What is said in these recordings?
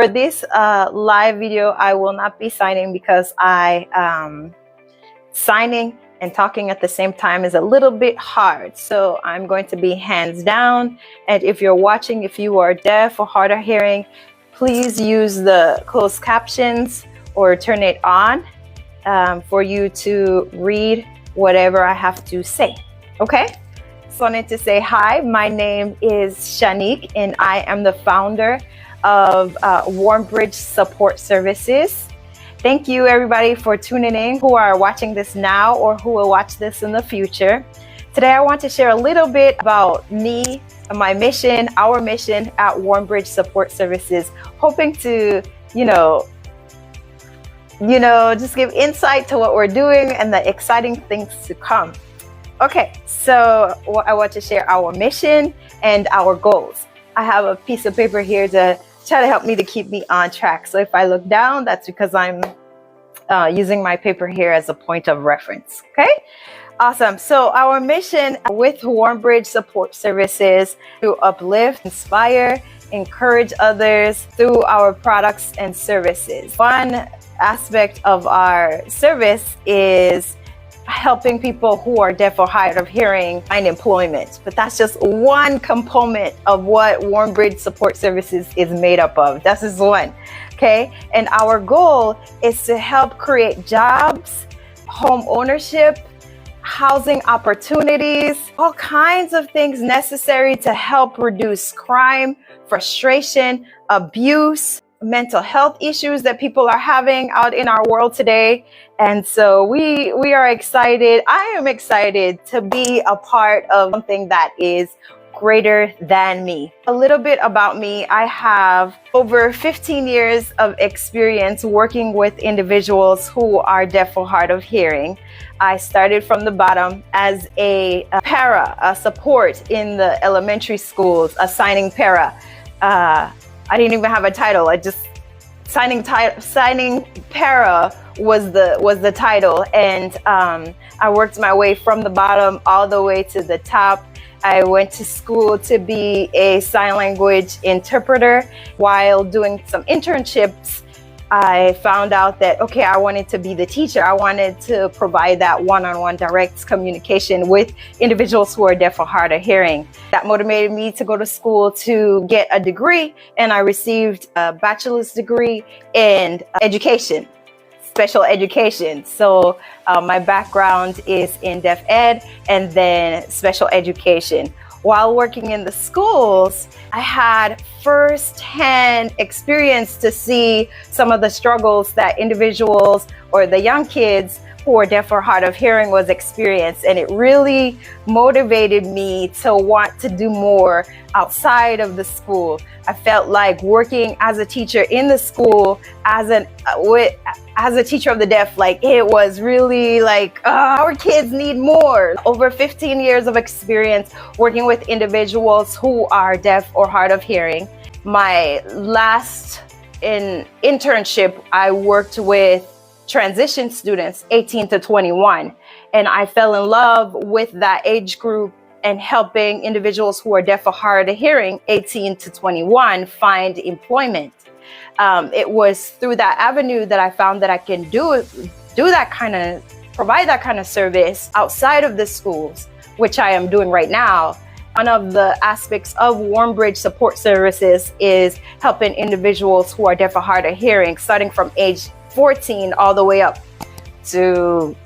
For this live video, I will not be signing because signing and talking at the same time is a little bit hard. So I'm going to be hands down. And if you're watching, if you are deaf or hard of hearing, please use the closed captions or turn it on for you to read whatever I have to say. Okay? So I wanted to say hi. My name is Shani, and I am the founder of Warm Bridge Support Services. Thank you everybody for tuning in who are watching this now or who will watch this in the future. Today I want to share a little bit about me, my mission, our mission at Warm Bridge Support Services, hoping to, just give insight to what we're doing and the exciting things to come. Okay, so I want to share our mission and our goals. I have a piece of paper here to try to help me to keep me on track. So if I look down, that's because I'm using my paper here as a point of reference. Okay, awesome. So our mission with Warm Bridge Support Services to uplift, inspire, encourage others through our products and services. One aspect of our service is helping people who are deaf or hard of hearing find employment. But that's just one component of what Warm Bridge Support Services is made up of. That's just one. Okay. And our goal is to help create jobs, home ownership, housing opportunities, all kinds of things necessary to help reduce crime, frustration, abuse, mental health issues that people are having out in our world today. And so we are excited. I am excited to be a part of something that is greater than me. A little bit about me. I have over 15 years of experience working with individuals who are deaf or hard of hearing. I started from the bottom as a support in the elementary schools, assigning para. I didn't even have a title. I just signing para was the title, and I worked my way from the bottom all the way to the top. I went to school to be a sign language interpreter. While doing some internships, I found out that, okay, I wanted to be the teacher. I wanted to provide that one-on-one direct communication with individuals who are deaf or hard of hearing. That motivated me to go to school to get a degree, and I received a bachelor's degree in education, special education. So my background is in deaf ed and then special education. While working in the schools, I had first-hand experience to see some of the struggles that individuals or the young kids who are deaf or hard of hearing was experiencing. And it really motivated me to want to do more outside of the school. I felt like working as a teacher in the school as a teacher of the deaf, like it was really like, our kids need more. Over 15 years of experience working with individuals who are deaf or hard of hearing. My last internship, I worked with transition students 18 to 21, and I fell in love with that age group and helping individuals who are deaf or hard of hearing 18 to 21 find employment. It was through that avenue that I found that I can provide that kind of service outside of the schools, which I am doing right now. One of the aspects of Warm Bridge Support Services is helping individuals who are deaf or hard of hearing, starting from age 14 all the way up to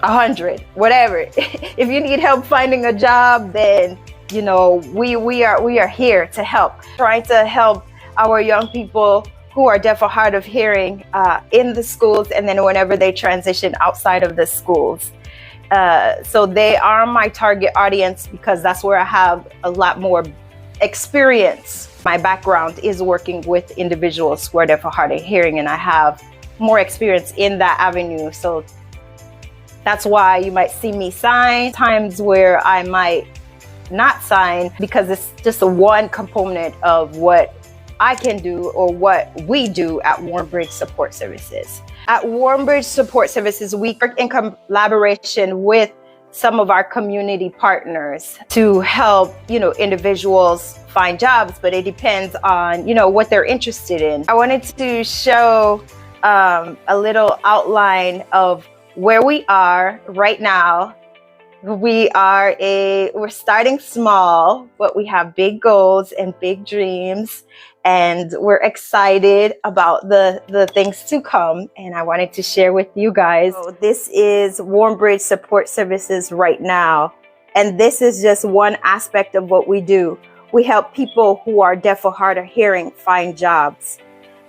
100, whatever. If you need help finding a job, then we are here to help, trying to help our young people who are deaf or hard of hearing in the schools, and then whenever they transition outside of the schools. So they are my target audience because that's where I have a lot more experience. My background is working with individuals who are deaf or hard of hearing, and I have more experience in that avenue. So that's why you might see me sign, times where I might not sign, because it's just a one component of what I can do or what we do at Warm Bridge Support Services. At Warm Bridge Support Services, we work in collaboration with some of our community partners to help, individuals find jobs, but it depends on, what they're interested in. I wanted to show a little outline of where we are right now. We're starting small, but we have big goals and big dreams, and we're excited about the things to come. And I wanted to share with you guys. So this is Warm Bridge Support Services right now. And this is just one aspect of what we do. We help people who are deaf or hard of hearing find jobs.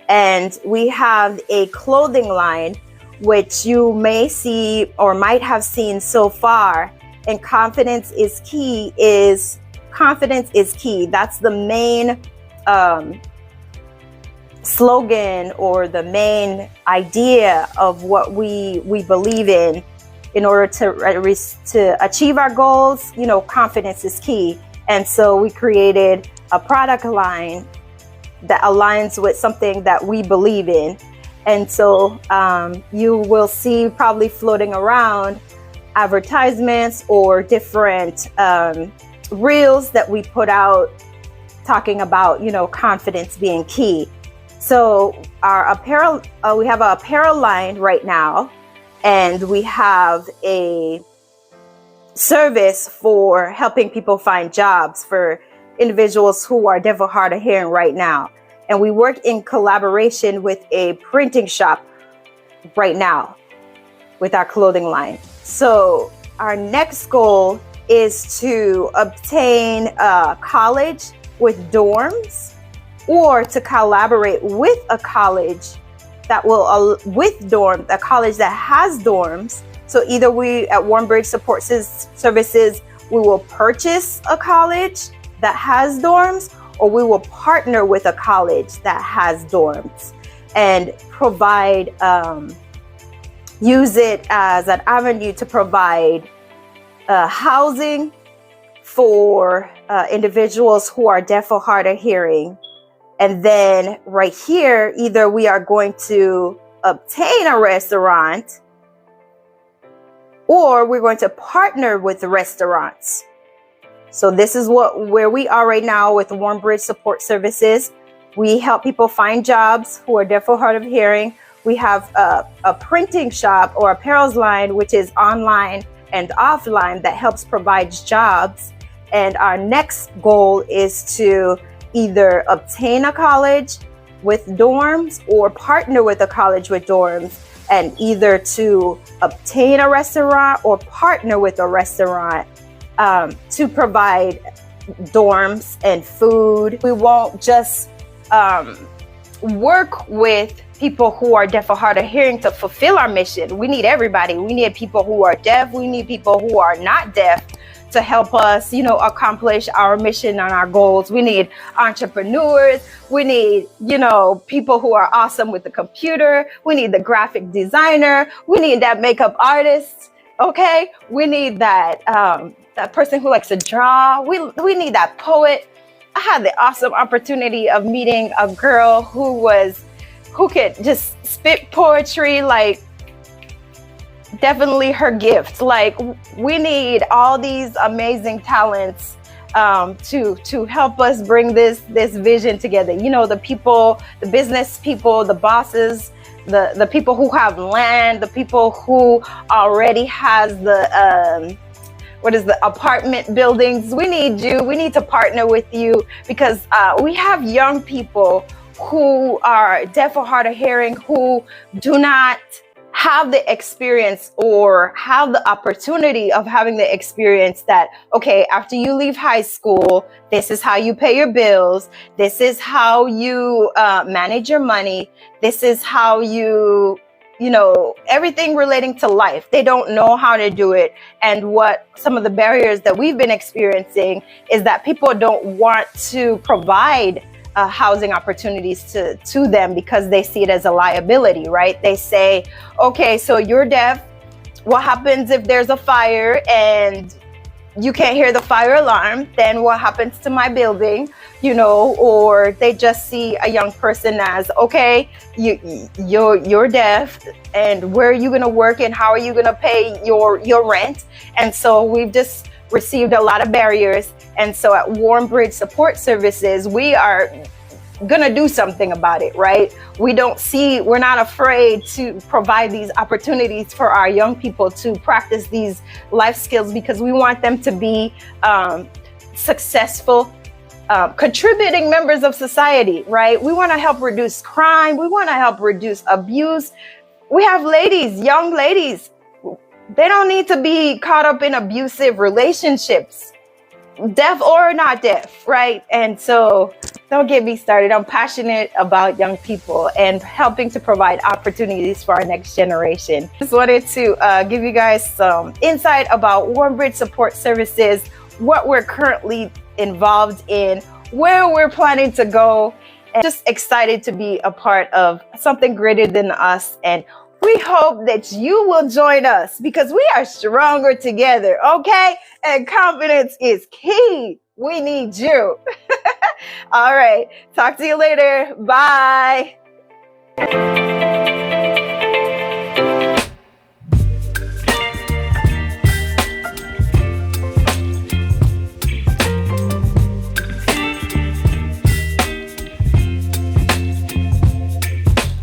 And we have a clothing line, which you may see or might have seen so far. And confidence is key. That's the main slogan, or the main idea of what we believe in order to achieve our goals. Confidence is key. And so we created a product line that aligns with something that we believe in. And so you will see probably floating around advertisements or different reels that we put out talking about, confidence being key. So our apparel, we have an apparel line right now, and we have a service for helping people find jobs for individuals who are deaf or hard of hearing right now. And we work in collaboration with a printing shop right now with our clothing line. So our next goal is to obtain a college with dorms, or to collaborate with a college that will, a college that has dorms. So either we at Warm Bridge Support Services, we will purchase a college that has dorms, or we will partner with a college that has dorms and provide, use it as an avenue to provide housing for individuals who are deaf or hard of hearing. And then right here, either we are going to obtain a restaurant, or we're going to partner with the restaurants. So this is where we are right now with Warm Bridge Support Services. We help people find jobs who are deaf or hard of hearing. We have a printing shop or apparel line, which is online and offline, that helps provide jobs. And our next goal is to either obtain a college with dorms or partner with a college with dorms, and either to obtain a restaurant or partner with a restaurant to provide dorms and food. We won't just work with people who are deaf or hard of hearing to fulfill our mission. We need everybody. We need people who are deaf. We need people who are not deaf to help us, accomplish our mission and our goals. We need entrepreneurs. We need, people who are awesome with the computer. We need the graphic designer. We need that makeup artist. Okay. We need that, that person who likes to draw. We need that poet. I had the awesome opportunity of meeting a girl who could just spit poetry, like definitely her gift. Like, we need all these amazing talents to help us bring this vision together. The people, the business people, the bosses, the people who have land, the people who already has the apartment buildings. We need you. We need to partner with you, because we have young people who are deaf or hard of hearing, who do not have the experience or have the opportunity of having the experience that, okay, after you leave high school, this is how you pay your bills. This is how you manage your money. This is how you everything relating to life. They don't know how to do it. And what some of the barriers that we've been experiencing is that people don't want to provide housing opportunities to them, because they see it as a liability, right? They say, okay, so you're deaf. What happens if there's a fire and you can't hear the fire alarm, then what happens to my building? Or they just see a young person as, okay, you're deaf, and where are you going to work, and how are you going to pay your rent? And so we've just received a lot of barriers. And so at Warm Bridge Support Services, we are gonna do something about it, right? We're not afraid to provide these opportunities for our young people to practice these life skills, because we want them to be successful, contributing members of society, right? We want to help reduce crime. We want to help reduce abuse. We have young ladies, they don't need to be caught up in abusive relationships, deaf or not deaf, right? And so don't get me started. I'm passionate about young people and helping to provide opportunities for our next generation. Just wanted to give you guys some insight about Warm Bridge Support Services, what we're currently involved in, where we're planning to go, and just excited to be a part of something greater than us. And we hope that you will join us, because we are stronger together, okay? And confidence is key. We need you. All right. Talk to you later. Bye.